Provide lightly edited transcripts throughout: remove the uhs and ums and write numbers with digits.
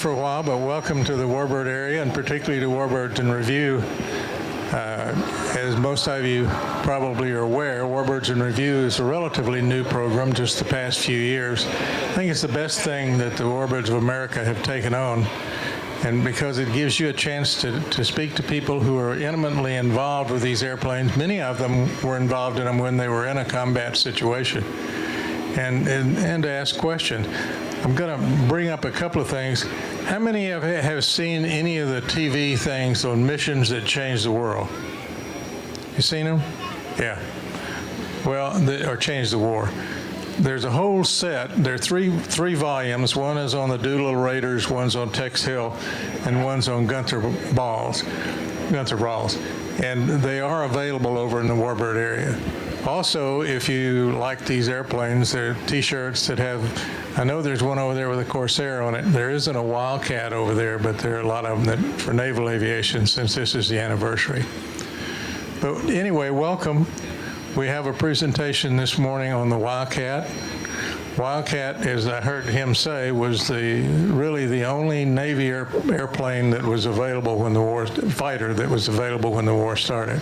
for a while, but welcome to the Warbird area, and particularly to Warbirds in Review. As most of you probably are aware, Warbirds in Review is a relatively new program, just the past few years. I think it's the best thing that the Warbirds of America have taken on, and because it gives you a chance to speak to people who are intimately involved with these airplanes. Many of them were involved in them when they were in a combat situation, and to ask questions. I'm going to bring up a couple of things. How many of you have seen any of the TV things on missions that change the world? You seen them? Yeah. Well, or change the war. There's a whole set. There are three volumes. One is on the Doolittle Raiders, one's on Tex Hill, and one's on Gunther Balls. And they are available over in the Warbird area. Also, if you like these airplanes, there are T-shirts that have, I know there's one over there with a Corsair on it. There isn't a Wildcat over there, but there are a lot of them that for naval aviation, since this is the anniversary. But anyway, welcome. We have a presentation this morning on the Wildcat. Wildcat, as I heard him say, was really the only Navy airplane that was available when the war, fighter that was available when the war started.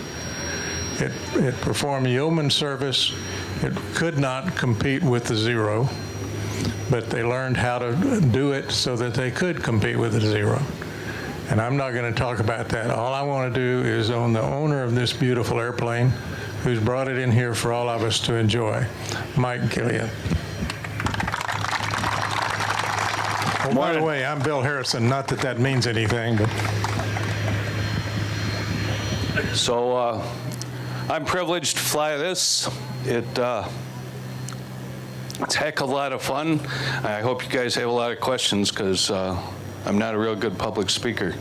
It performed yeoman service. It could not compete with the Zero, but they learned how to do it so that they could compete with the Zero. And I'm not going to talk about that. All I want to do is on the owner of this beautiful airplane, who's brought it in here for all of us to enjoy, Mike Gillian. Oh, by the way, I'm Bill Harrison. Not that that means anything, but. So I'm privileged to fly this. It's a heck of a lot of fun. I hope you guys have a lot of questions because I'm not a real good public speaker.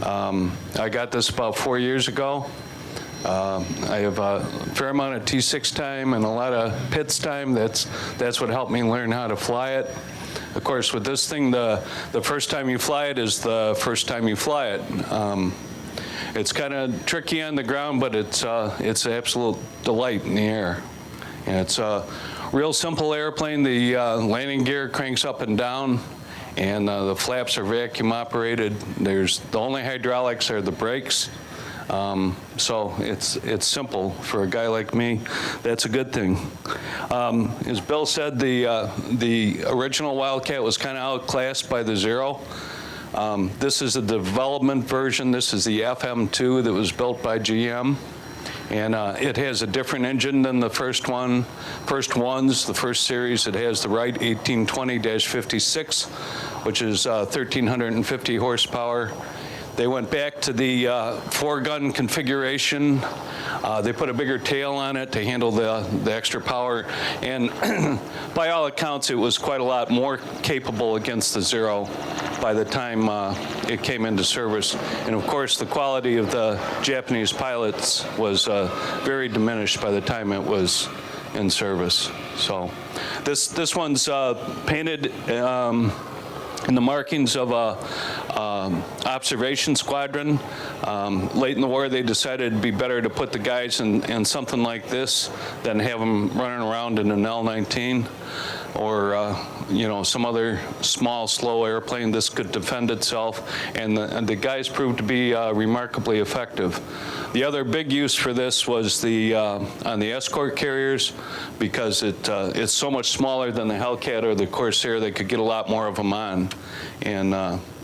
I got this about 4 years ago. I have a fair amount of T6 time and a lot of PITS time. That's what helped me learn how to fly it. Of course, with this thing, the first time you fly it is the first time you fly it. It's kind of tricky on the ground, but it's an absolute delight in the air. And it's a real simple airplane. The landing gear cranks up and down, and the flaps are vacuum operated. The only hydraulics are the brakes. So it's simple for a guy like me. That's a good thing. As Bill said, the original Wildcat was kind of outclassed by the Zero. This is a development version. This is the FM2 that was built by GM. And it has a different engine than the first ones, the first series. It has the Wright 1820-56, which is 1,350 horsepower. They went back to the four-gun configuration. They put a bigger tail on it to handle the extra power. And by all accounts, it was quite a lot more capable against the Zero by the time it came into service. And of course, the quality of the Japanese pilots was very diminished by the time it was in service. So this one's painted in the markings of a observation squadron. Late in the war, they decided it'd be better to put the guys in something like this than have them running around in an L-19 or some other small, slow airplane. This could defend itself, and the guys proved to be remarkably effective. The other big use for this was on the escort carriers, because it's so much smaller than the Hellcat or the Corsair. They could get a lot more of them on, and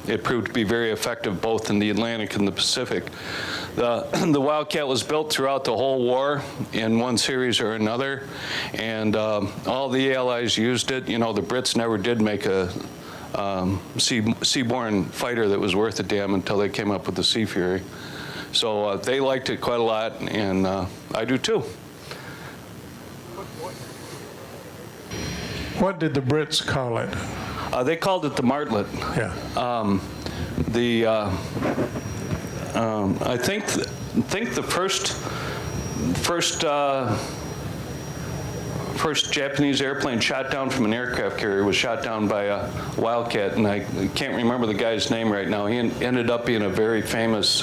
it proved to be very effective both in the Atlantic and the Pacific. The Wildcat was built throughout the whole war in one series or another, and all the Allies used it. The Brits never did make a seaborne fighter that was worth a damn until they came up with the Sea Fury. So they liked it quite a lot, and I do too. What did the Brits call it? They called it the Martlet. Yeah. I think the first Japanese airplane shot down from an aircraft carrier was shot down by a Wildcat, and I can't remember the guy's name right now. He ended up being a very famous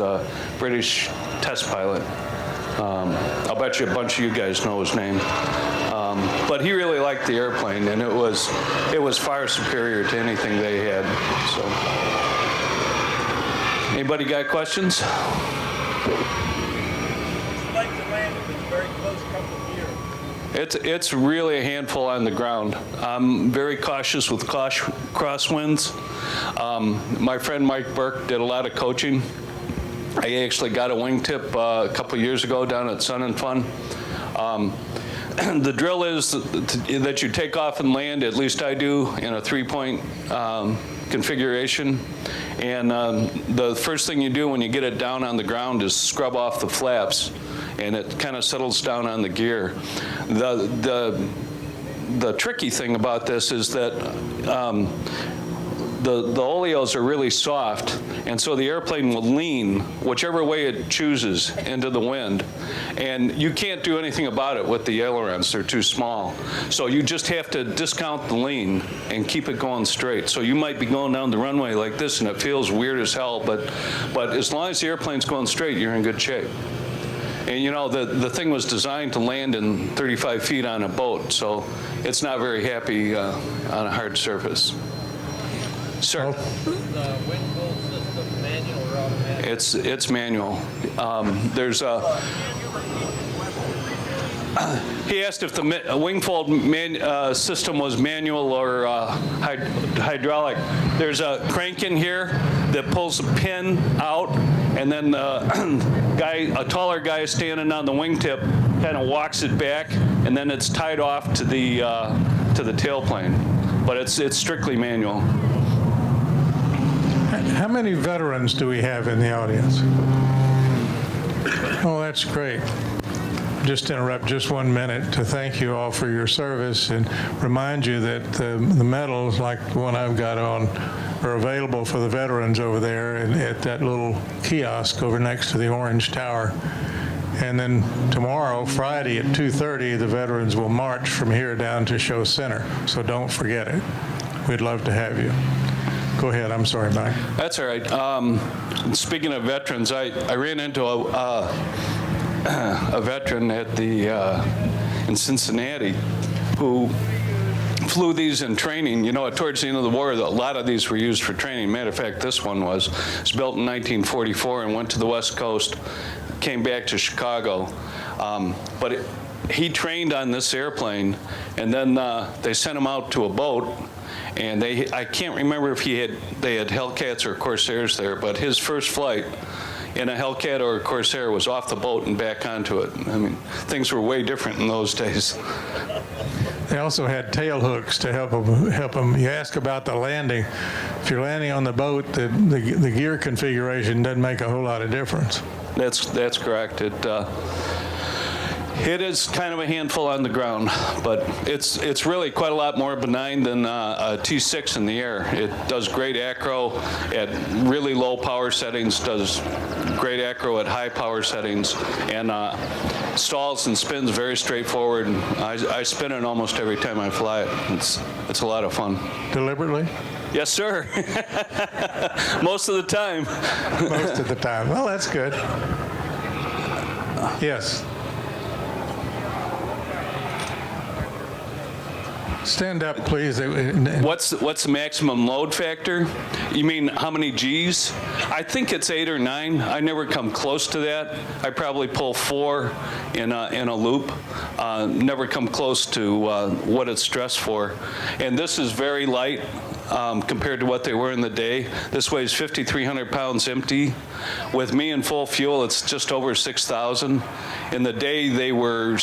British test pilot. I'll bet you a bunch of you guys know his name. But he really liked the airplane, and it was far superior to anything they had. So, anybody got questions? Like to land if it's very close couple of years. It's really a handful on the ground. I'm very cautious with crosswinds. My friend Mike Burke did a lot of coaching. I actually got a wingtip a couple years ago down at Sun and Fun. The drill is that you take off and land, at least I do, in a 3-point configuration. And the first thing you do when you get it down on the ground is scrub off the flaps, and it kind of settles down on the gear. The tricky thing about this is that the oleos are really soft, and so the airplane will lean whichever way it chooses into the wind, and you can't do anything about it with the ailerons. They're too small. So you just have to discount the lean and keep it going straight. So you might be going down the runway like this, and it feels weird as hell, but as long as the airplane's going straight, you're in good shape. And you know, the thing was designed to land in 35 feet on a boat, so it's not very happy on a hard surface. Sir? The wind pull system, manual or automatic? It's manual. He asked if the wingfold system was manual or hydraulic. There's a crank in here that pulls a pin out, and then a taller guy standing on the wingtip kind of walks it back, and then it's tied off to the tailplane. But it's strictly manual. How many veterans do we have in the audience? Oh, that's great. Just interrupt just 1 minute to thank you all for your service and remind you that the medals like the one I've got on are available for the veterans over there and at that little kiosk over next to the Orange Tower. And then tomorrow, Friday at 2:30, the veterans will march from here down to Show Center. So don't forget it. We'd love to have you. Go ahead. I'm sorry, Mike. That's all right. Speaking of veterans, I ran into a veteran at in Cincinnati who flew these in training. You know, towards the end of the war, a lot of these were used for training. Matter of fact, this one was. It was built in 1944 and went to the West Coast, came back to Chicago. But he trained on this airplane, and then they sent him out to a boat. And I can't remember if they had Hellcats or Corsairs there, but his first flight in a Hellcat or a Corsair was off the boat and back onto it. I mean, things were way different in those days. They also had tail hooks to help them. You ask about the landing. If you're landing on the boat, the gear configuration doesn't make a whole lot of difference. That's correct. It is kind of a handful on the ground, but it's really quite a lot more benign than a T6 in the air. It does great acro at really low power settings, does great acro at high power settings, and stalls and spins very straightforward. And I spin it almost every time I fly it. It's a lot of fun. Deliberately? Yes, sir. Most of the time. Most of the time. Well, that's good. Yes. Stand up, please. What's the maximum load factor? You mean how many G's? I think it's 8 or 9. I never come close to that. I probably pull 4 in a loop. Never come close to what it's stressed for. And this is very light compared to what they were in the day. This weighs 5,300 pounds empty. With me in full fuel, it's just over 6,000. In the day, they were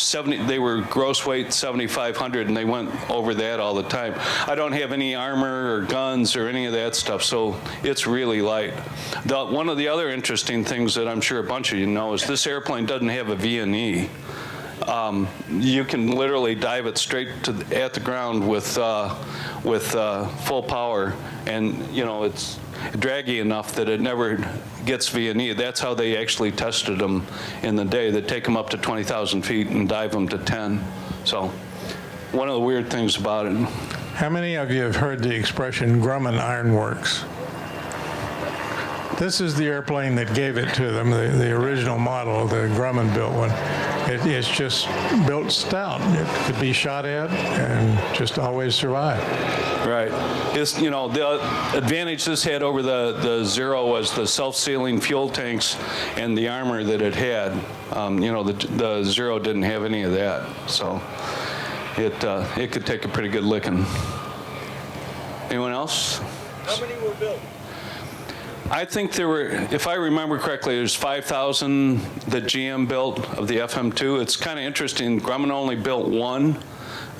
gross weight 7,500, and they went over that all the time. I don't have any armor or guns or any of that stuff, so it's really light. One of the other interesting things that I'm sure a bunch of you know is this airplane doesn't have a V&E. You can literally dive it straight at the ground with full power, and you know it's draggy enough that it never gets V&E. That's how they actually tested them in the day. They take them up to 20,000 feet and dive them to 10. So one of the weird things about it. How many of you have heard the expression Grumman Ironworks? This is the airplane that gave it to them, the original model, the Grumman built one. It's just built stout. It could be shot at and just always survive. Right. The advantage this had over the Zero was the self-sealing fuel tanks and the armor that it had. The Zero didn't have any of that, so it could take a pretty good licking. Anyone else? How many were built? I think there were, if I remember correctly, there's 5,000 that GM built of the FM2. It's kind of interesting. Grumman only built one.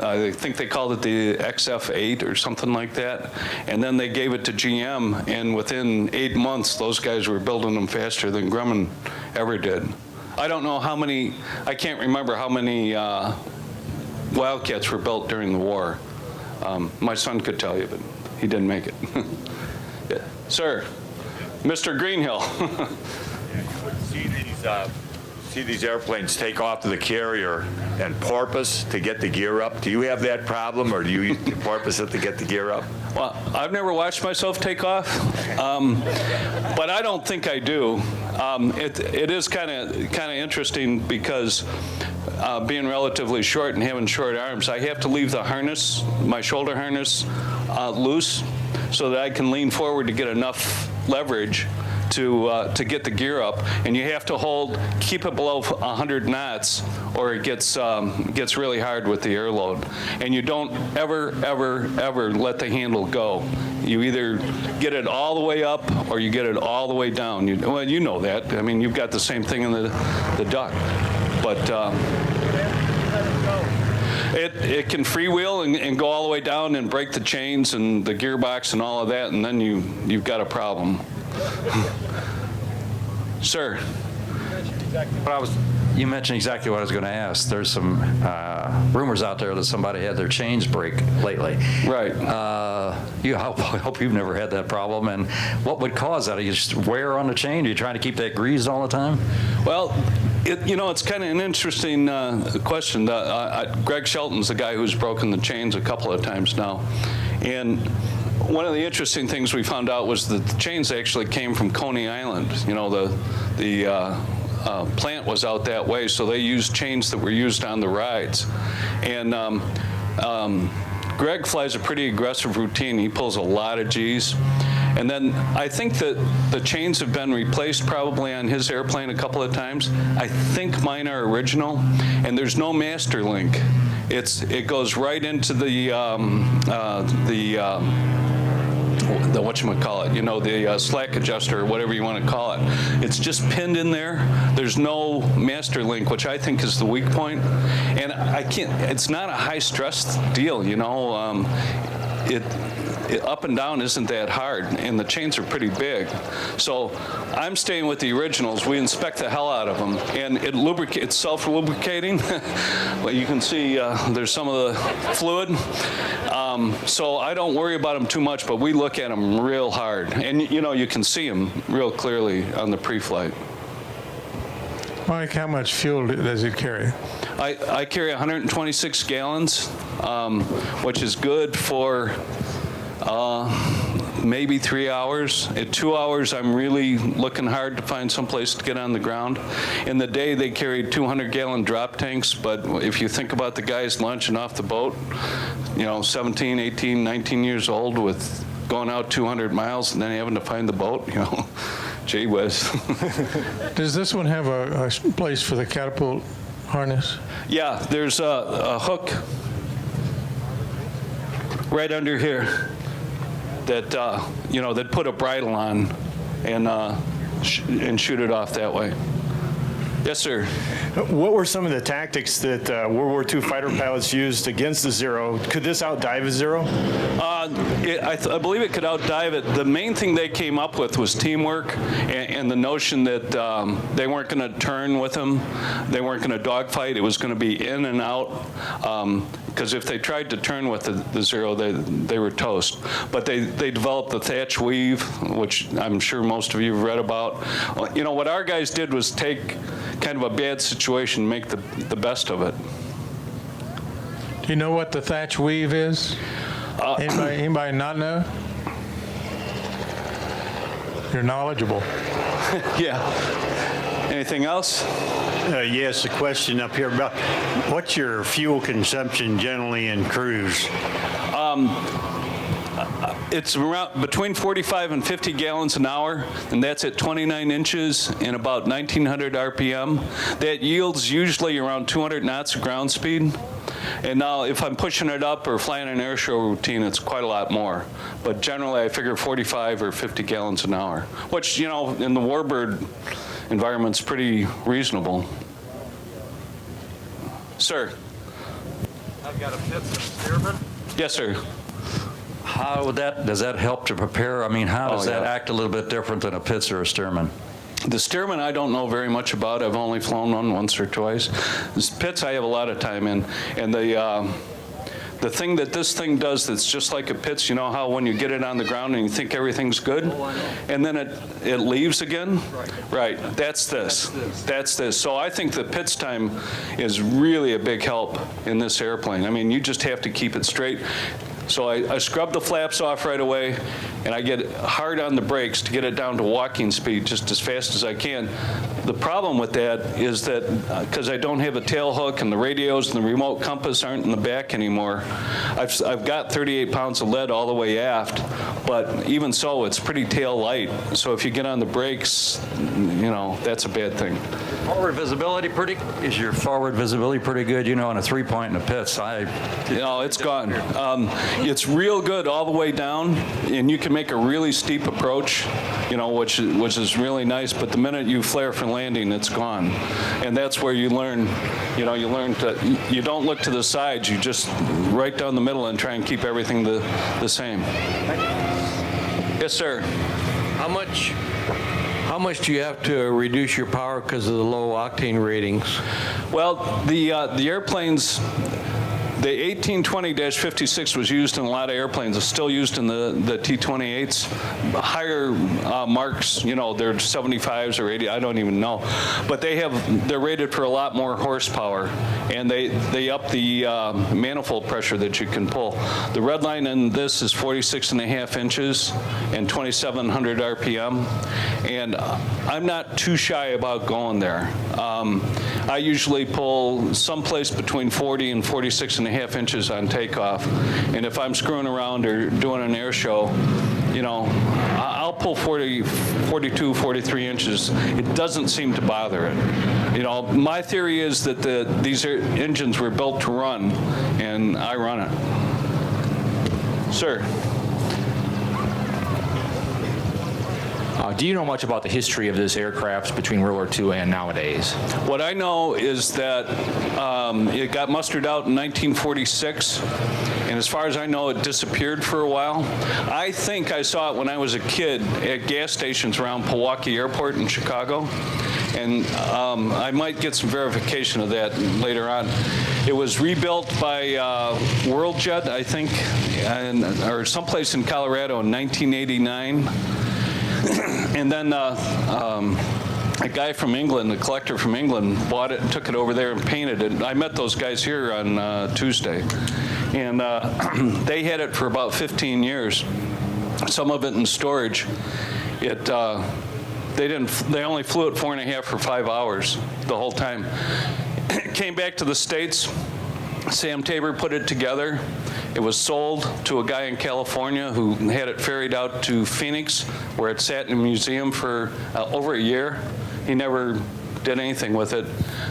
I think they called it the XF8 or something like that. And then they gave it to GM, and within 8 months, those guys were building them faster than Grumman ever did. I don't know how many, I can't remember how many Wildcats were built during the war. My son could tell you, but he didn't make it. Yeah. Sir, Mr. Greenhill. See these airplanes take off to the carrier and porpoise to get the gear up. Do you have that problem, or do you porpoise it to get the gear up? Well, I've never watched myself take off, but I don't think I do. It is kind of interesting because being relatively short and having short arms, I have to leave the harness, my shoulder harness, loose so that I can lean forward to get enough leverage to get the gear up, and you have to keep it below 100 knots, or it gets really hard with the air load. And you don't ever let the handle go. You either get it all the way up or you get it all the way down. You know that. I mean, you've got the same thing in the duck, but. It can freewheel and go all the way down and break the chains and the gearbox and all of that, and then you've got a problem. Sir. You mentioned exactly what I was going to ask. There's some rumors out there that somebody had their chains break lately. Right. I hope you've never had that problem. And what would cause that? Are you just wear on the chain? Are you trying to keep that greased all the time? Well, it's kind of an interesting question. Greg Shelton's the guy who's broken the chains a couple of times now. And one of the interesting things we found out was that the chains actually came from Coney Island. The plant was out that way, so they used chains that were used on the rides. And Greg flies a pretty aggressive routine. He pulls a lot of G's. And then I think that the chains have been replaced probably on his airplane a couple of times. I think mine are original, and there's no master link. It goes right into the whatchamacallit, the slack adjuster, or whatever you want to call it. It's just pinned in there. There's no master link, which I think is the weak point. And it's not a high stress deal, up and down isn't that hard, and the chains are pretty big. So I'm staying with the originals. We inspect the hell out of them, and it's self-lubricating. Well, you can see there's some of the fluid. So I don't worry about them too much, but we look at them real hard. And you can see them real clearly on the pre-flight. Mike, how much fuel does it carry? I carry 126 gallons, which is good for maybe 3 hours. At 2 hours, I'm really looking hard to find some place to get on the ground. In the day, they carried 200-gallon drop tanks, but if you think about the guys launching off the boat, 17, 18, 19 years old with going out 200 miles and then having to find the boat, gee whiz. Does this one have a place for the catapult harness? Yeah, there's a hook right under here that that put a bridle on and shoot it off that way. Yes, sir. What were some of the tactics that World War II fighter pilots used against the Zero? Could this outdive a Zero? I believe it could outdive it. The main thing they came up with was teamwork and the notion that they weren't going to turn with them. They weren't going to dogfight. It was going to be in and out. Because if they tried to turn with the Zero, they were toast. But they developed the thatch weave, which I'm sure most of you have read about. What our guys did was take kind of a bad situation and make the best of it. Do you know what the thatch weave is? Anybody not know? You're knowledgeable. Yeah. Anything else? Yes, a question up here about what's your fuel consumption generally in cruise? It's around between 45 and 50 gallons an hour, and that's at 29 inches and about 1900 RPM. That yields usually around 200 knots of ground speed. And now if I'm pushing it up or flying an air show routine, it's quite a lot more. But generally I figure 45 or 50 gallons an hour, which, you know, in the warbird environment's pretty reasonable. Sir? I've got a Pitts and Spearman. Yes, sir. How would does that help to prepare? I mean, how does that yeah. act a little bit different than a Pitts or a Stearman? The Stearman I don't know very much about. I've only flown one once or twice. This Pitts I have a lot of time in. And the thing that this thing does that's just like a Pitts, you know how when you get it on the ground and you think everything's good, and then it leaves again? Right. That's this. That's this. So I think the Pitts time is really a big help in this airplane. I mean, you just have to keep it straight. So I scrub the flaps off right away, and I get hard on the brakes to get it down to walking speed just as fast as I can. The problem with that is that because I don't have a tail hook and the radios and the remote compass aren't in the back anymore, I've got 38 pounds of lead all the way aft, but even so, it's pretty tail light. So if you get on the brakes, you know, that's a bad thing. Is your forward visibility pretty good? You know, on a 3-point in the Pitts, No, it's gone. It's real good all the way down, and you can make a really steep approach, you know, which is really nice. But the minute you flare for landing, it's gone, and that's where you learn. You know, you don't look to the sides. You just right down the middle and try and keep everything the same. Yes, sir. How much do you have to reduce your power because of the low octane ratings? Well, the airplanes. The 1820-56 was used in a lot of airplanes. It's still used in the T-28s. Higher marks, you know, they're 75s or 80, I don't even know. But they're rated for a lot more horsepower, and they up the manifold pressure that you can pull. The red line in this is 46.5 inches and 2,700 RPM, and I'm not too shy about going there. I usually pull someplace between 40 and 46.5 inches on takeoff, and if I'm screwing around or doing an air show, you know, I'll pull 40, 42, 43 inches. It doesn't seem to bother it. You know, my theory is that these engines were built to run, and I run it. Sir. Do you know much about the history of this aircraft between World War II and nowadays? What I know is that it got mustered out in 1946, and as far as I know, it disappeared for a while. I think I saw it when I was a kid at gas stations around Milwaukee Airport in Chicago, and I might get some verification of that later on. It was rebuilt by WorldJet, I think, or someplace in Colorado in 1989. And then a guy from England, a collector from England, bought it and took it over there and painted it. I met those guys here on Tuesday, and they had it for about 15 years. Some of it in storage. They only flew it 4.5 or 5 hours the whole time. Came back to the States. Sam Tabor put it together. It was sold to a guy in California who had it ferried out to Phoenix, where it sat in a museum for over a year. He never did anything with it.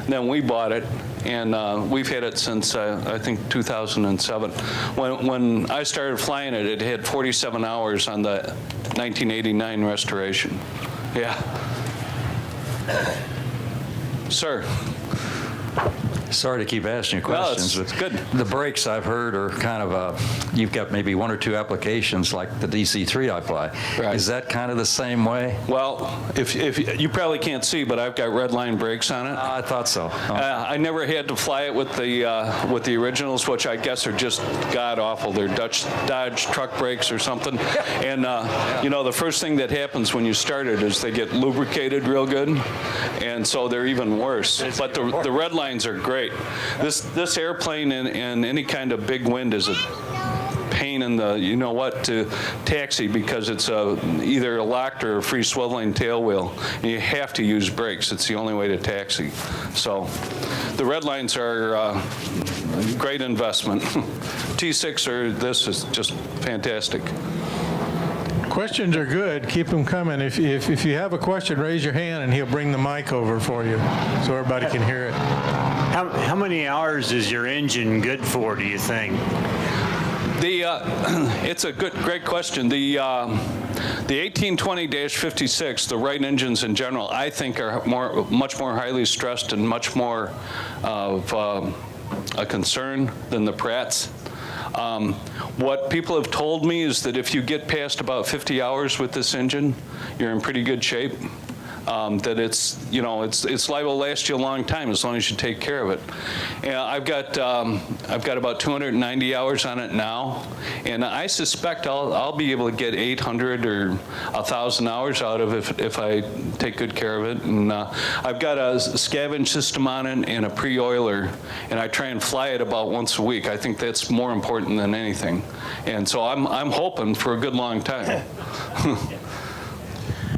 Then we bought it, and we've had it since, I think, 2007. When I started flying it, it had 47 hours on the 1989 restoration. Yeah. Sir. Sorry to keep asking you questions. No, it's good. The brakes I've heard are kind of you've got maybe 1 or 2 applications like the DC-3 I fly. Right. Is that kind of the same way? Well, if you probably can't see, but I've got red line brakes on it. I thought so. I never had to fly it with the originals, which I guess are just god awful. They're Dodge truck brakes or something. And you know, the first thing that happens when you start it is they get lubricated real good, and so they're even worse. But the red lines are great. This airplane in any kind of big wind is a pain pain in the to taxi because it's either a locked or a free swiveling tail wheel, and you have to use brakes. It's the only way to taxi. So the red lines are a great investment. T6 or this is just fantastic. Questions are good. Keep them coming. If you have a question, raise your hand and he'll bring the mic over for you so everybody can hear it. How many hours is your engine good for, do you think? It's a great question. The 1820-56, the Wright engines in general, I think are much more highly stressed and much more of a concern than the Pratts. What people have told me is that if you get past about 50 hours with this engine, you're in pretty good shape. That it's liable to last you a long time as long as you take care of it. And I've got about 290 hours on it now, and I suspect I'll be able to get 800 or 1,000 hours out of it if I take good care of it. And I've got a scavenge system on it and a pre-oiler, and I try and fly it about once a week. I think that's more important than anything, and so I'm hoping for a good long time.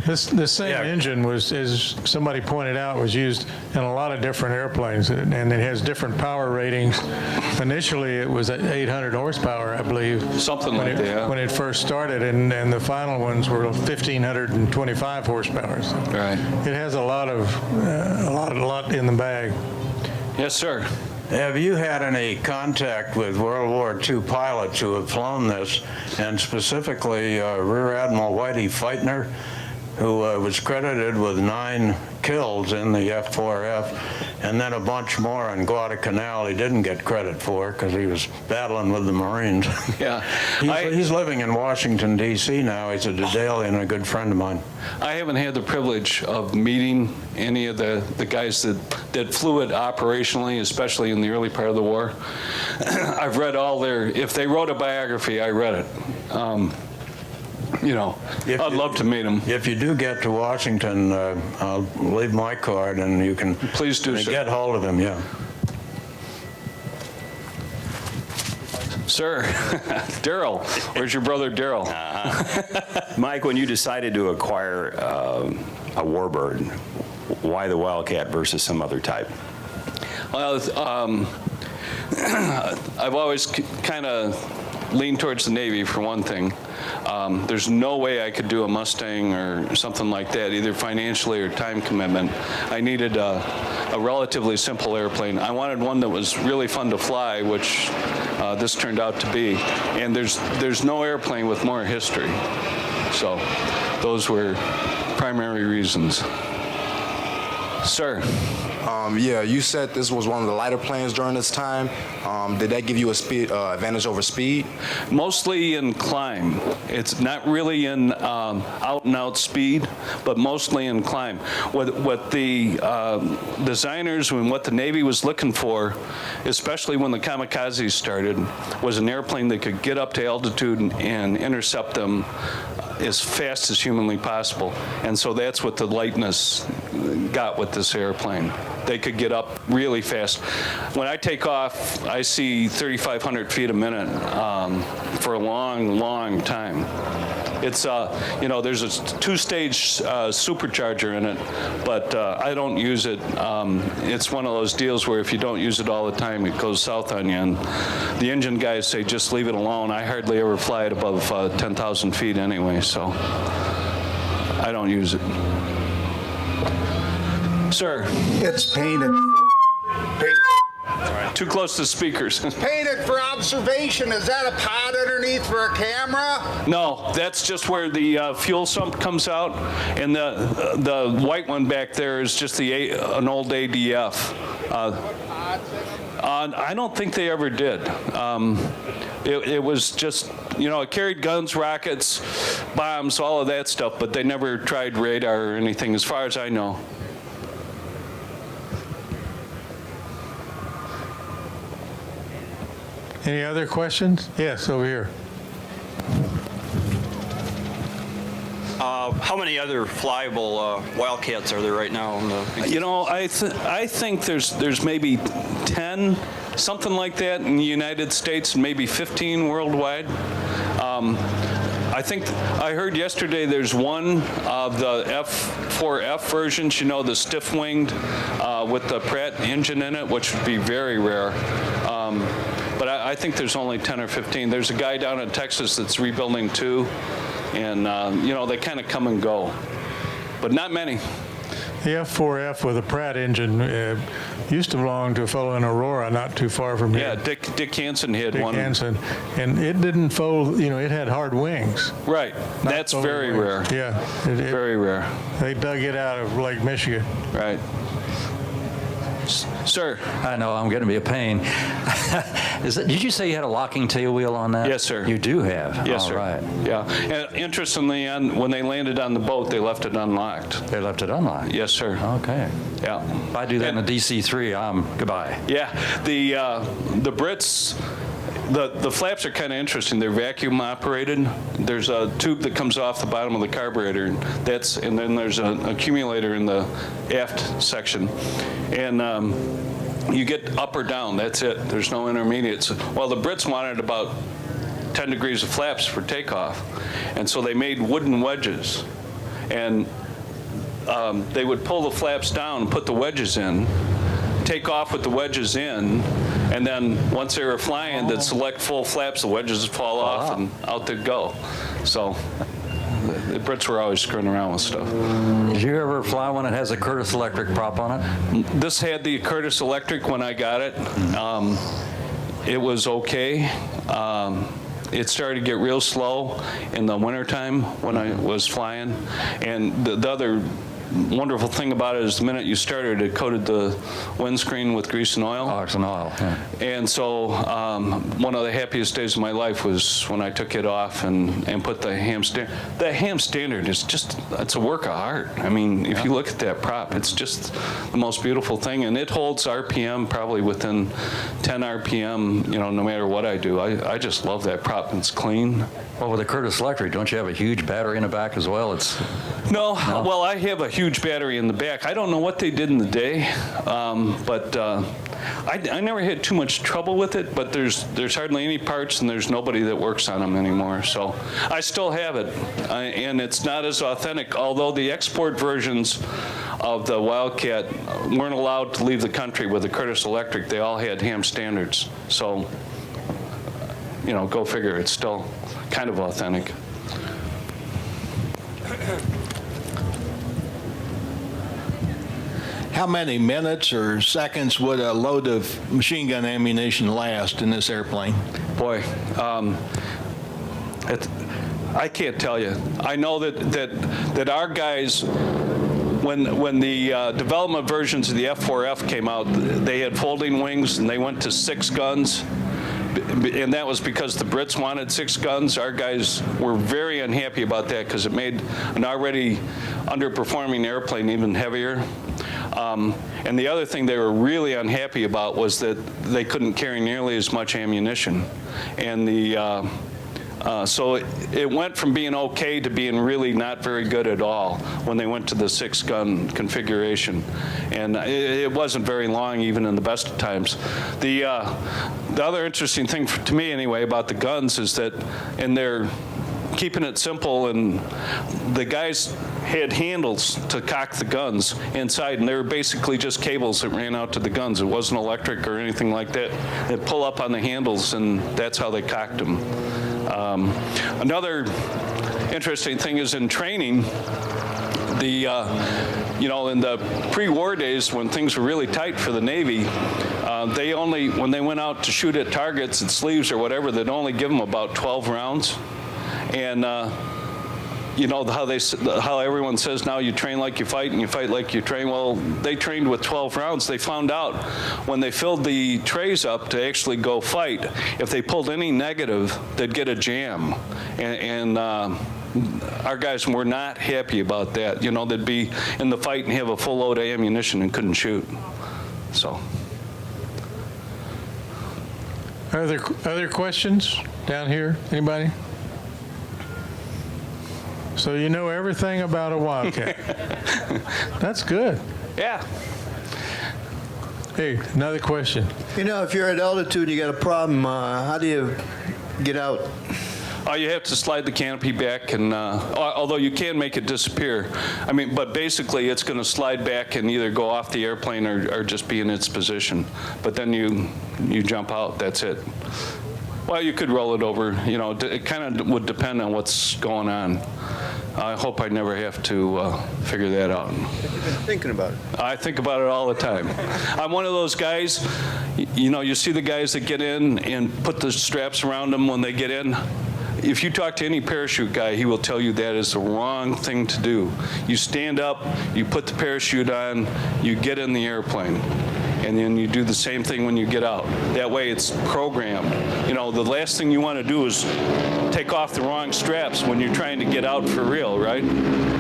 This same engine was, as somebody pointed out, was used in a lot of different airplanes, and it has different power ratings. Initially, it was at 800 horsepower, I believe. Something like that. When it first started, and the final ones were 1,525 horsepower. So Right. it has a lot in the bag. Yes, sir. Have you had any contact with World War II pilots who have flown this, and specifically Rear Admiral Whitey Feitner, who was credited with 9 kills in the F-4F, and then a bunch more on Guadalcanal he didn't get credit for because he was battling with the Marines. Yeah. He's living in Washington, D.C. now. He's a Dedalian and a good friend of mine. I haven't had the privilege of meeting any of the guys that flew it operationally, especially in the early part of the war. I've read all if they wrote a biography, I read it. I'd love to meet him. If you do get to Washington, I'll leave my card and you can Please do, sir. get hold of him, yeah. Sir, Daryl, where's your brother Daryl? Mike, when you decided to acquire a Warbird, why the Wildcat versus some other type? Well, I've always kind of leaned towards the Navy for one thing. There's no way I could do a Mustang or something like that, either financially or time commitment. I needed a relatively simple airplane. I wanted one that was really fun to fly, which this turned out to be. And there's no airplane with more history. So those were primary reasons. Sir. Yeah, you said this was one of the lighter planes during this time. Did that give you a speed advantage over speed? Mostly in climb. It's not really in out-and-out speed, but mostly in climb. What the designers and what the Navy was looking for, especially when the kamikazes started, was an airplane that could get up to altitude and intercept them as fast as humanly possible. And so that's what the lightness got with this airplane. They could get up really fast. When I take off, I see 3,500 feet a minute for a long, long time. It's, there's a 2-stage supercharger in it, but I don't use it. It's one of those deals where if you don't use it all the time, it goes south on you. And the engine guys say, just leave it alone. I hardly ever fly it above 10,000 feet anyway, so I don't use it. Sir. It's painted. Too close to speakers. Painted for observation. Is that a pod underneath for a camera? No, that's just where the fuel sump comes out, and the white one back there is just an old ADF. I don't think they ever did. It was just, it carried guns, rockets, bombs, all of that stuff, but they never tried radar or anything, as far as I know. Any other questions? Yes, over here. How many other flyable Wildcats are there right now? You know, I think there's maybe 10, something like that in the United States, and maybe 15 worldwide. I think I heard yesterday there's one of the F4F versions, you know, the stiff-winged with the Pratt engine in it, which would be very rare. But I think there's only 10 or 15. There's a guy down in Texas that's rebuilding 2, and, you know, they kind of come and go, but not many. The F4F with a Pratt engine used to belong to a fellow in Aurora, not too far from here. Yeah, Dick Hansen had one. Dick Hansen, and it didn't fold. You know, it had hard wings. Right, that's very rare. Yeah, very rare. They dug it out of Lake Michigan. Right. Sir. I know, I'm going to be a pain. Did you say you had a locking tail wheel on that? Yes, sir. You do have? Yes, all sir. Right. Yeah. And interestingly, when they landed on the boat, they left it unlocked. They left it unlocked? Yes, sir. Okay. Yeah. If I do that in a DC-3, I'm goodbye. Yeah. The Brits, the flaps are kind of interesting. They're vacuum operated. There's a tube that comes off the bottom of the carburetor, and then there's an accumulator in the aft section. And you get up or down, that's it. There's no intermediates. Well, the Brits wanted about 10 degrees of flaps for takeoff, and so they made wooden wedges. And they would pull the flaps down and put the wedges in, take off with the wedges in, and then once they were flying, they'd select full flaps, the wedges would fall off, and out they'd go. So the Brits were always screwing around with stuff. Did you ever fly one that has a Curtis Electric prop on it? This had the Curtis Electric when I got it. It was okay. It started to get real slow in the wintertime when I was flying. And the other wonderful thing about it is the minute you started, it coated the windscreen with grease and oil. Oh, it's an oil, yeah. And so one of the happiest days of my life was when I took it off and put the ham standard. The ham standard is just, it's a work of art. I mean, if you look at that prop, it's just the most beautiful thing. And it holds RPM probably within 10 RPM, you know, no matter what I do. I just love that prop. It's clean. Well, with the Curtis Electric, don't you have a huge battery in the back as well? No, well, I have a huge battery in the back. I don't know what they did in the day, but I never had too much trouble with it, but there's hardly any parts, and there's nobody that works on them anymore. So I still have it, and it's not as authentic, although the export versions of the Wildcat weren't allowed to leave the country with the Curtis Electric. They all had ham standards. So, you know, go figure, it's still kind of authentic. How many minutes or seconds would a load of machine gun ammunition last in this airplane? Boy, I can't tell you. I know that our guys, when the development versions of the F4F came out, they had folding wings and they went to 6 guns. And that was because the Brits wanted 6 guns. Our guys were very unhappy about that because it made an already underperforming airplane even heavier. And the other thing they were really unhappy about was that they couldn't carry nearly as much ammunition. And so it went from being okay to being really not very good at all when they went to the 6-gun configuration. And it wasn't very long even in the best of times. The other interesting thing to me anyway about the guns is that, and they're keeping it simple, and the guys had handles to cock the guns inside, and they were basically just cables that ran out to the guns. It wasn't electric or anything like that. They'd pull up on the handles, and that's how they cocked them. Another interesting thing is in training, you know, in the pre-war days when things were really tight for the Navy, they only, when they went out to shoot at targets and sleeves or whatever, they'd only give them about 12 rounds. And you know how everyone says now you train like you fight and you fight like you train. Well, they trained with 12 rounds. They found out when they filled the trays up to actually go fight, if they pulled any negative, they'd get a jam. And our guys were not happy about that. You know, they'd be in the fight and have a full load of ammunition and couldn't shoot. So. Other questions down here? Anybody? So you know everything about a Wildcat. That's good. Yeah. Hey, another question. You know, if you're at altitude, you got a problem. How do you get out? You have to slide the canopy back, and although you can make it disappear, I mean, but basically it's going to slide back and either go off the airplane or just be in its position. But then you jump out. That's it. Well, you could roll it over. You know, it kind of would depend on what's going on. I hope I never have to figure that out. Have you been thinking about it? I think about it all the time. I'm one of those guys, you know, you see the guys that get in and put the straps around them when they get in. If you talk to any parachute guy, he will tell you that is the wrong thing to do. You stand up, you put the parachute on, you get in the airplane. And then you do the same thing when you get out. That way it's programmed. You know, the last thing you want to do is take off the wrong straps when you're trying to get out for real, right?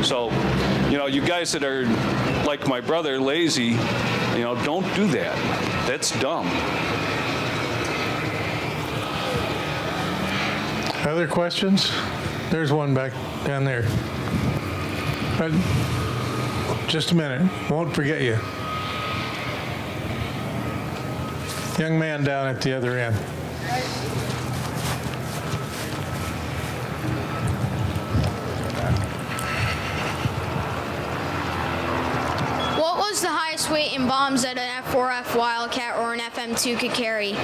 So, you know, you guys that are like my brother, lazy, you know, don't do that. That's dumb. Other questions? There's one back down there. Just a minute. Won't forget you. Young man down at the other end. What was the highest weight in bombs that an F4F Wildcat or an FM2 could carry?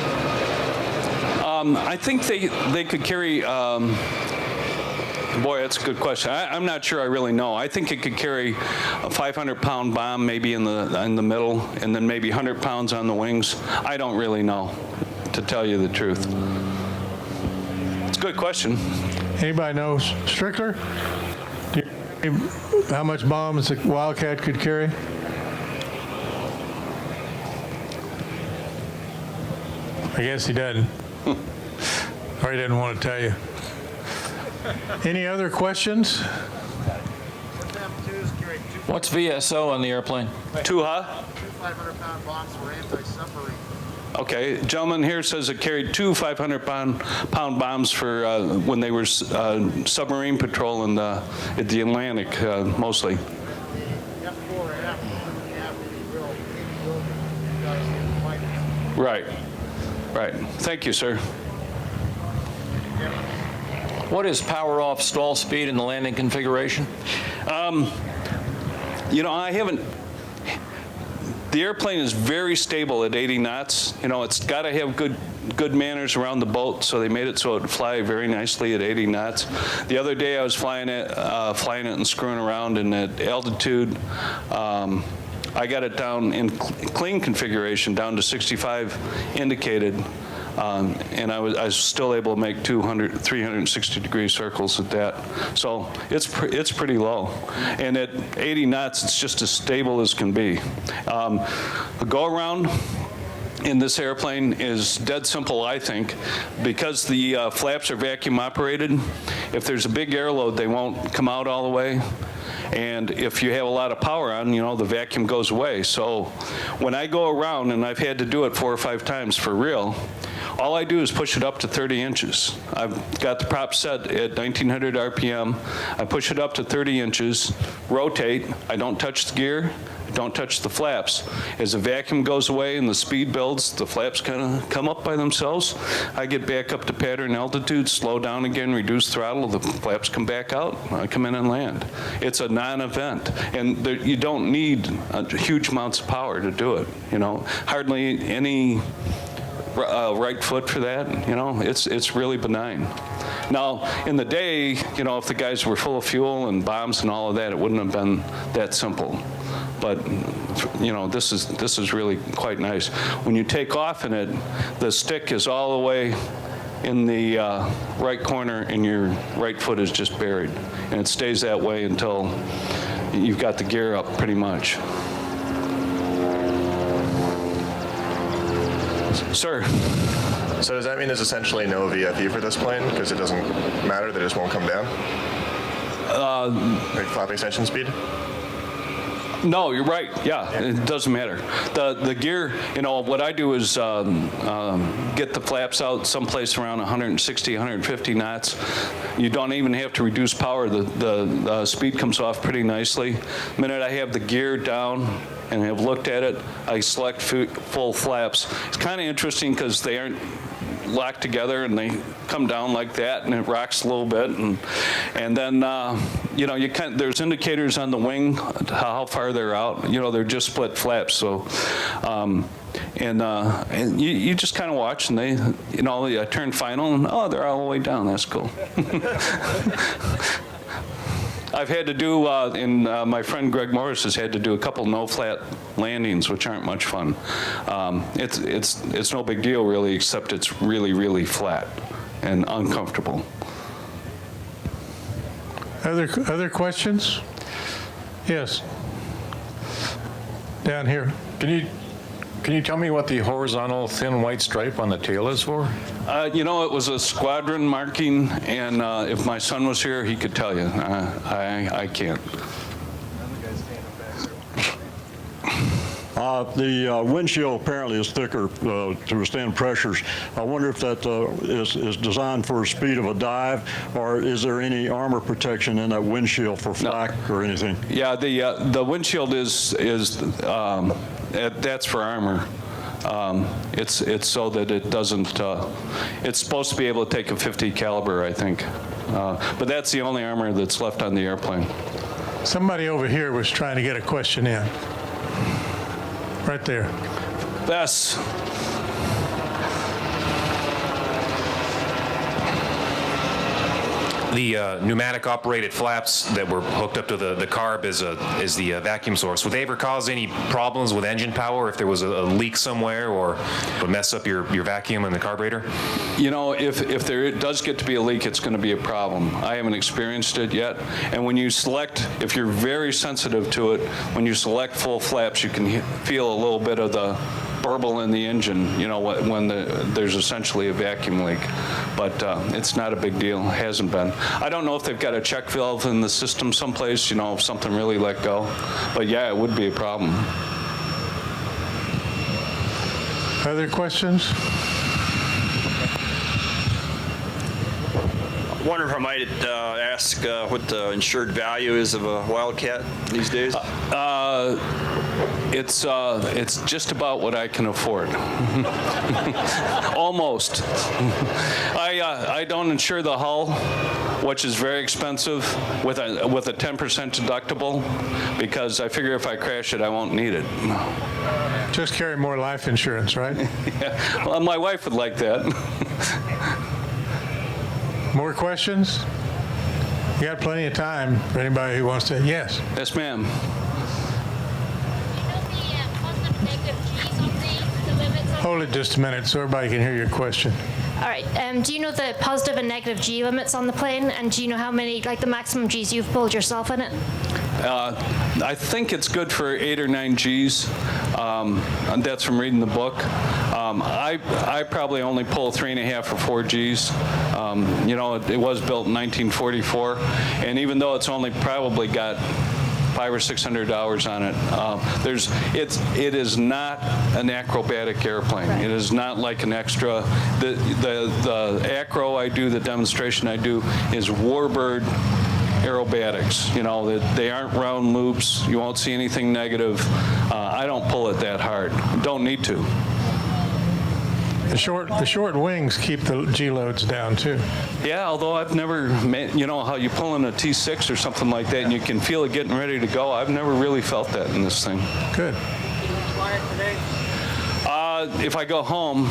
I think they could carry, boy, that's a good question. I'm not sure I really know. I think it could carry a 500-pound bomb maybe in the middle, and then maybe 100 pounds on the wings. I don't really know, to tell you the truth. It's a good question. Anybody know? Strickler? How much bombs a Wildcat could carry? I guess he doesn't. Or he didn't want to tell you. Any other questions? What's VSO on the airplane? Two, huh? 500-pound bombs were anti-submarine. Okay, gentleman here says it carried two 500-pound bombs for when they were submarine patrol in the Atlantic, mostly. Right, right. Thank you, sir. What is power off stall speed in the landing configuration? You know, I haven't. The airplane is very stable at 80 knots. You know, it's got to have good manners around the boat, so they made it so it would fly very nicely at 80 knots. The other day I was flying it and screwing around, and at altitude, I got it down in clean configuration, down to 65 indicated. And I was still able to make 360-degree circles at that. So it's pretty low. And at 80 knots, it's just as stable as can be. The go-around in this airplane is dead simple, I think. Because the flaps are vacuum operated, if there's a big air load, they won't come out all the way. And if you have a lot of power on, you know, the vacuum goes away. So when I go around, and I've had to do it 4 or 5 times for real, all I do is push it up to 30 inches. I've got the prop set at 1900 RPM. I push it up to 30 inches, rotate. I don't touch the gear. I don't touch the flaps. As the vacuum goes away and the speed builds, the flaps kind of come up by themselves. I get back up to pattern altitude, slow down again, reduce throttle, the flaps come back out, I come in and land. It's a non-event, and you don't need huge amounts of power to do it. You know, hardly any right foot for that. You know, it's really benign. Now, in the day, you know, if the guys were full of fuel and bombs and all of that, it wouldn't have been that simple. But, you know, this is really quite nice. When you take off in it, the stick is all the way in the right corner, and your right foot is just buried. And it stays that way until you've got the gear up pretty much. Sir. So does that mean there's essentially no VFE for this plane because it doesn't matter, they just won't come down? Like flap extension speed? No, you're right. Yeah, it doesn't matter. The gear, what I do is get the flaps out someplace around 160, 150 knots. You don't even have to reduce power. The speed comes off pretty nicely. The minute I have the gear down and have looked at it, I select full flaps. It's kind of interesting because they aren't locked together and they come down like that and it rocks a little bit, and then there's indicators on the wing how far they're out. They're just split flaps, so and you just kind of watch, and they I turn final and they're all the way down. That's cool. I've had to do, my friend Greg Morris has had to do a couple no-flat landings, which aren't much fun. It's no big deal, really, except it's really, really flat and uncomfortable. Other questions? Yes. Down here. Can you tell me what the horizontal thin white stripe on the tail is for? It was a squadron marking, and if my son was here, he could tell you. I can't. The windshield apparently is thicker to withstand pressures. I wonder if that is designed for speed of a dive, or is there any armor protection in that windshield for flak or anything? Yeah, the windshield is that's for armor. It's so that it doesn't. It's supposed to be able to take a .50 caliber, I think, but that's the only armor that's left on the airplane. Somebody over here was trying to get a question in. Right there. Bess. The pneumatic operated flaps that were hooked up to the carb is the vacuum source. Would they ever cause any problems with engine power if there was a leak somewhere, or would mess up your vacuum in the carburetor? If there does get to be a leak, it's going to be a problem. I haven't experienced it yet. And when you select, if you're very sensitive to it, when you select full flaps, you can feel a little bit of the burble in the engine, when there's essentially a vacuum leak. But it's not a big deal. Hasn't been. I don't know if they've got a check valve in the system someplace, if something really let go. But yeah, it would be a problem. Other questions? I wonder if I might ask what the insured value is of a Wildcat these days? It's just about what I can afford. Almost. I don't insure the hull, which is very expensive, with a 10% deductible, because I figure if I crash it, I won't need it. Just carry more life insurance, right? Yeah. Well, my wife would like that. More questions? You got plenty of time for anybody who wants to. Yes. Yes, ma'am. Hold it just a minute so everybody can hear your question. All right. Do you know the positive and negative G limits on the plane? And do you know how many, the maximum Gs you've pulled yourself in it? I think it's good for 8 or 9 Gs. And that's from reading the book. I probably only pull 3.5 or 4 Gs. It was built in 1944, and even though it's only probably got 500 or 600 hours on it, it is not an acrobatic airplane. Right. It is not like an extra. The acro I do, the demonstration I do, is warbird aerobatics. They aren't round loops. You won't see anything negative. I don't pull it that hard. Don't need to. The short wings keep the G loads down too. Yeah, although I've never, how you pull in a T6 or something like that and you can feel it getting ready to go. I've never really felt that in this thing. Good. If I go home,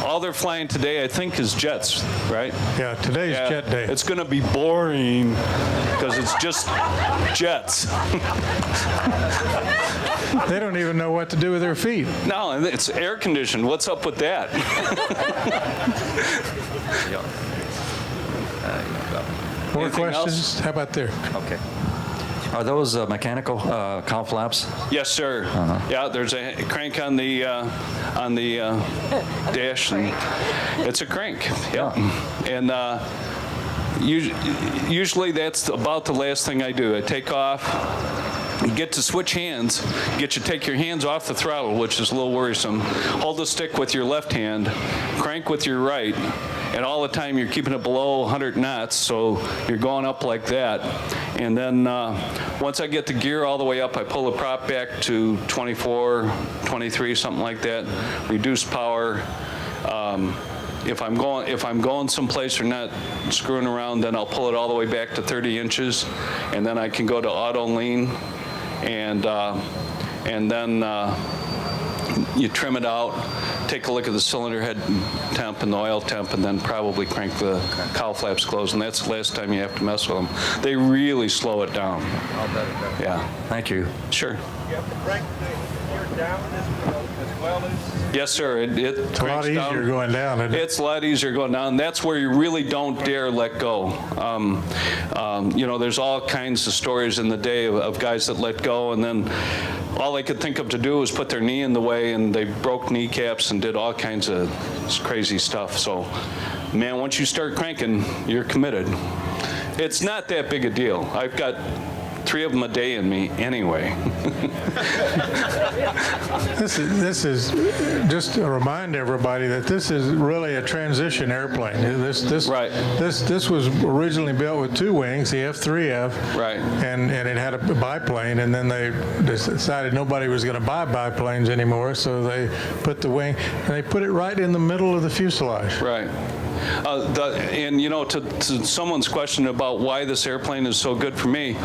all they're flying today, I think, is jets, right? Yeah, today's jet day. It's going to be boring because it's just jets. They don't even know what to do with their feet. No, and it's air conditioned. What's up with that? More Anything questions? else? How about there? Okay. Are those mechanical cowl flaps? Yes, sir. Yeah, there's a crank on the dash. And it's a crank. Yeah. And usually that's about the last thing I do. I take off, get to switch hands, get you to take your hands off the throttle, which is a little worrisome. Hold the stick with your left hand, crank with your right, and all the time you're keeping it below 100 knots, so you're going up like that. And then once I get the gear all the way up, I pull the prop back to 24, 23, something like that. Reduce power. If I'm going someplace or not screwing around, then I'll pull it all the way back to 30 inches, and then I can go to auto lean, and then you trim it out, take a look at the cylinder head temp and the oil temp, and then probably crank the cowl flaps closed, and that's the last time you have to mess with them. They really slow it down. Yeah. Thank you. Sure. You have to crank the gear down as well as... Yes, sir. It's a lot easier going down, isn't it? It's a lot easier going down. That's where you really don't dare let go. You know, there's all kinds of stories in the day of guys that let go, and then all they could think of to do was put their knee in the way, and they broke kneecaps and did all kinds of crazy stuff. So, man, once you start cranking, you're committed. It's not that big a deal. I've got 3 of them a day in me anyway. This is just to remind everybody that this is really a transition airplane. This was originally built with 2 wings, the F3F, right, and it had a biplane, and then they decided nobody was going to buy biplanes anymore, so they put the wing, and they put it right in the middle of the fuselage. Right. And you know, to someone's question about why this airplane is so good for me,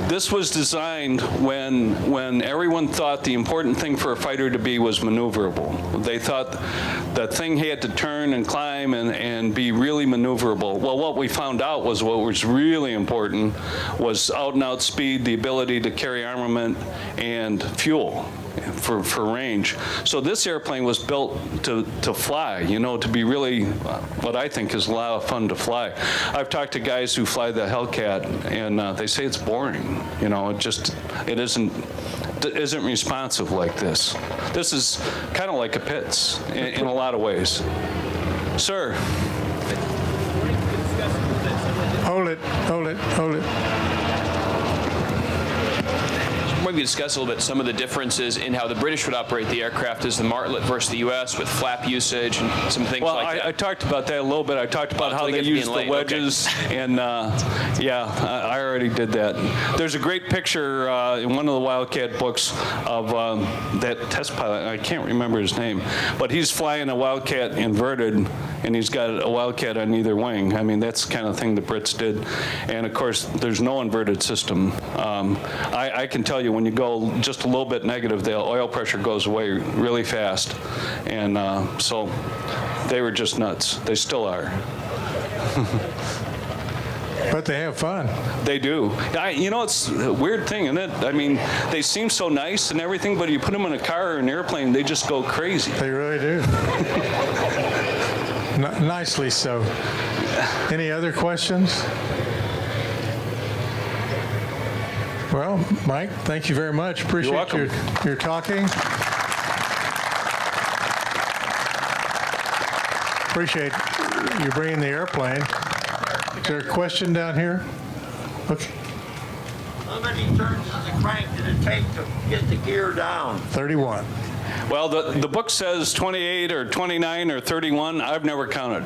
this was designed when everyone thought the important thing for a fighter to be was maneuverable. They thought the thing had to turn and climb and be really maneuverable. Well, what we found out was what was really important was out-and-out speed, the ability to carry armament, and fuel for range. So this airplane was built to fly, you know, to be really what I think is a lot of fun to fly. I've talked to guys who fly the Hellcat, and they say it's boring. You know, it isn't responsive like this. This is kind of like a Pitts in a lot of ways. Sir. Hold it. Maybe discuss a little bit some of the differences in how the British would operate the aircraft as the Martlet versus the U.S. with flap usage and some things like that. I talked about that a little bit. I talked about how they use the wedges, and yeah, I already did that. There's a great picture in one of the Wildcat books of that test pilot. I can't remember his name, but he's flying a Wildcat inverted, and he's got a Wildcat on either wing. I mean, that's the kind of thing the Brits did. And of course, there's no inverted system. I can tell you when you go just a little bit negative, the oil pressure goes away really fast. And so they were just nuts. They still are. But they have fun. They do. You know, it's a weird thing, isn't it? I mean, they seem so nice and everything, but you put them in a car or an airplane, they just go crazy. They really do. Nicely so. Any other questions? Well, Mike, thank you very much. Appreciate your talking. Appreciate you bringing the airplane. Is there a question down here? Okay. How many turns of the crank did it take to get the gear down? 31. Well, the book says 28 or 29 or 31. I've never counted.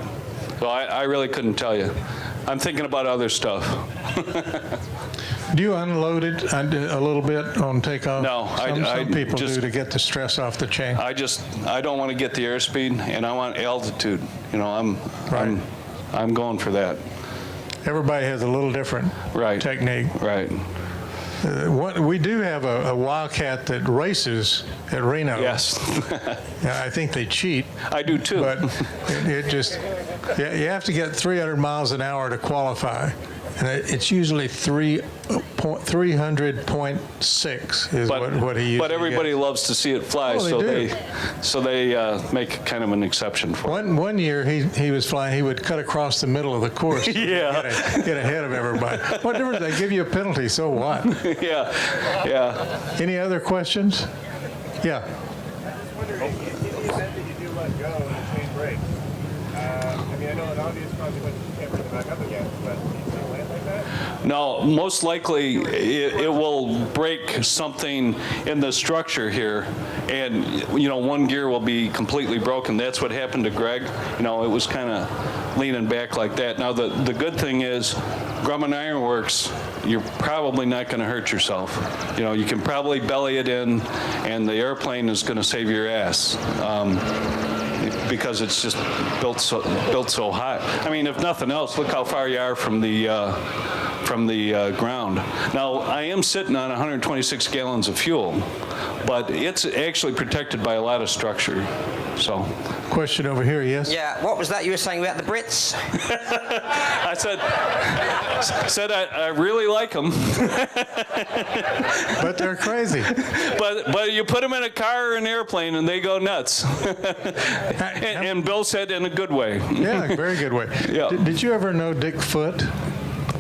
So I really couldn't tell you. I'm thinking about other stuff. Do you unload it a little bit on takeoff? No, some people do to get the stress off the chain. I don't want to get the airspeed, and I want altitude. You know, I'm going for that. Everybody has a little different technique. Right. We do have a Wildcat that races at Reno. Yes. I think they cheat. I do too. But it just, you have to get 300 miles an hour to qualify. And it's usually 300.6 is what he usually But everybody gets. Loves to see it fly, so they make kind of an exception for it. One year he was flying, he would cut across the middle of the course. Yeah. Get ahead of everybody. What difference? They give you a penalty, so what? Yeah. Any other questions? Yeah. In the event that you do let go and the chain breaks, I mean, I know an obvious consequence is you can't bring it back up again, but do you still land like No, most likely it will break something in the structure here, and one gear will be completely broken. That's what happened to Greg. It was kind of leaning back like that. Now the good thing is, Grumman Ironworks, you're probably not going to hurt yourself. You can probably belly it in, and the airplane is going to save your ass. Because it's just built so high. I mean, if nothing else, look how far you are from the ground. Now, I am sitting on 126 gallons of fuel, but it's actually protected by a lot of structure. So, question over here, yes? Yeah, what was that you were saying about the Brits? I said I really like them. But they're crazy. But you put them in a car or an airplane and they go nuts. and Bill said in a good way. Yeah, very good way. Yeah. Did you ever know Dick Foote?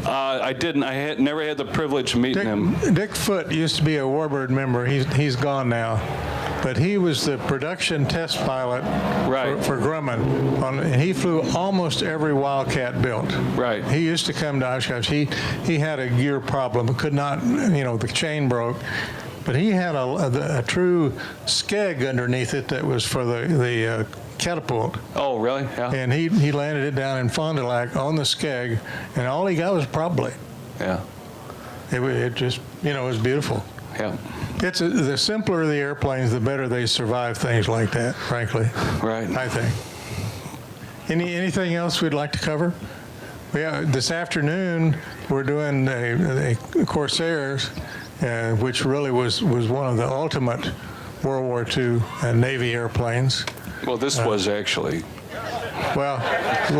I didn't. I never had the privilege of meeting him. Dick Foote used to be a Warbird member. He's gone now. But he was the production test pilot for Grumman. And he flew almost every Wildcat built. Right. He used to come to Oshkosh. He had a gear problem. Could not, the chain broke. But he had a true skeg underneath it that was for the catapult. Oh, really? Yeah. And he landed it down in Fond du Lac on the skeg, and all he got was prop blade. Yeah. It just, it was beautiful. Yeah. The simpler the airplanes, the better they survive things like that, frankly. Right. I think. Anything else we'd like to cover? Yeah, this afternoon we're doing a Corsairs, which really was one of the ultimate World War II Navy airplanes. Well, this was actually. Well,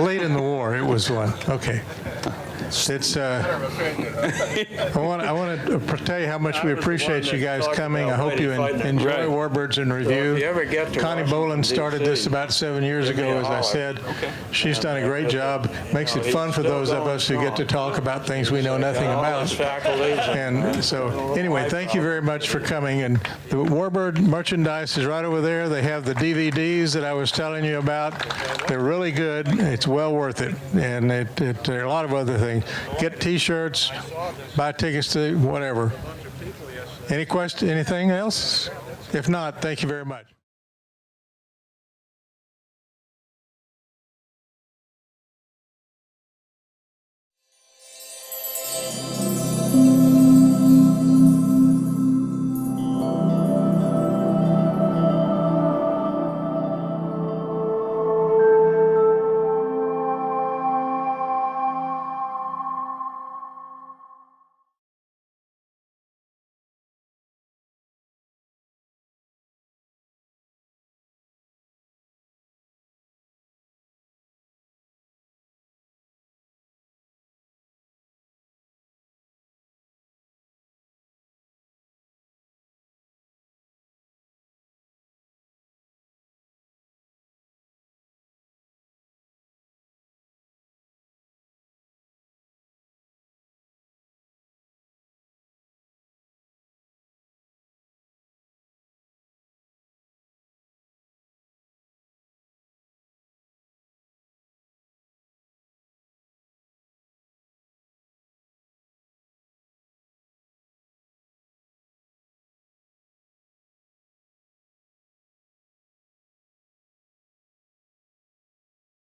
late in the war, it was one. Okay. It's. I want to tell you how much we appreciate you guys coming. I hope you enjoy Warbirds in Review. Connie Boland started this about 7 years ago, as I said. She's done a great job. Makes it fun for those of us who get to talk about things we know nothing about. And so, anyway, thank you very much for coming. And the Warbird merchandise is right over there. They have the DVDs that I was telling you about. They're really good. It's well worth it. And there are a lot of other things. Get T-shirts, buy tickets to whatever. Anything else? If not, thank you very much.